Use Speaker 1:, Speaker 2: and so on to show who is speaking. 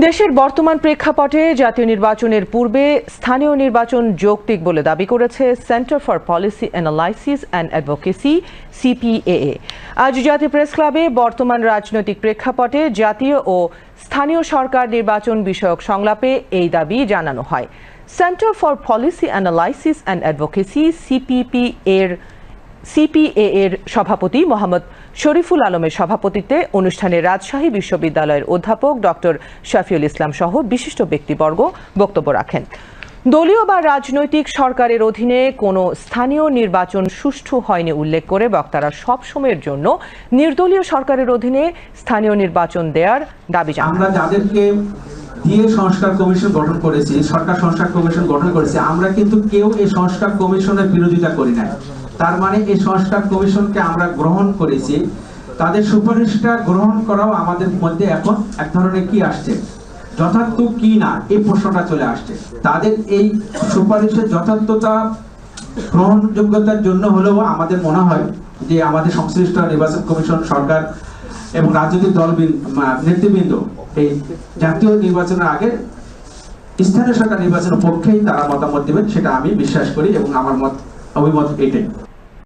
Speaker 1: দেশের বর্তমান প্রেক্ষাপটে জাতীয় নির্বাচনের পূর্বে স্থানীয় নির্বাচন যৌক্তিক বলে দাবি করেছে centre for policy analysis and advocacy CPAA. আজ জাতীয় প্রেস ক্লাবে বর্তমান রাজনৈতিক প্রেক্ষাপটে জাতীয় ও স্থানীয় সরকার নির্বাচন বিষয়ক সংলাপে এই দাবি জানানো হয়। Centre for policy analysis and advocacy CPA এর সভাপতি মোহাম্মদ শরীফুল আলমের সভাপতিত্বে অনুষ্ঠানে রাজশাহী বিশ্ববিদ্যালয়ের অধ্যাপক ডক্টর শফিউল ইসলাম সহ বিশিষ্ট ব্যক্তিবর্গ বক্তব্য রাখেন। দলীয় বা রাজনৈতিক সরকারের অধীনে কোনো স্থানীয় নির্বাচন সুষ্ঠু হয়নি উল্লেখ করে বক্তারা সব সময়ের জন্য নির্দলীয় সরকারের অধীনে স্থানীয় নির্বাচন দেওয়ার দাবি জানান।
Speaker 2: আমরা যাদেরকে দিয়ে সংস্কার কমিশন গঠন করেছি, সরকার সংস্কার কমিশন গঠন করেছে, আমরা কিন্তু কেউ এই সংস্কার কমিশনের বিরোধিতা করি না। তার মানে এই সংস্কার কমিশনকে আমরা গ্রহণ করেছি, তাদের সুপারিশটা গ্রহণ করাও আমাদের মধ্যে এখন এক ধরনের কি আসছে, যথার্থ কি না এই প্রশ্নটা চলে আসছে। তাদের এই সুপারিশের যথার্থতা গ্রহণযোগ্যতার জন্য হলেও আমাদের মনে হয় যে আমাদের সংশ্লিষ্ট নির্বাচন কমিশন, সরকার এবং রাজনৈতিক দল নেতৃবৃন্দ এই জাতীয় নির্বাচনের আগে স্থানীয় সরকার নির্বাচনের পক্ষেই তারা মতামত দেবেন, সেটা আমি বিশ্বাস করি এবং আমার অভিমত এটাই।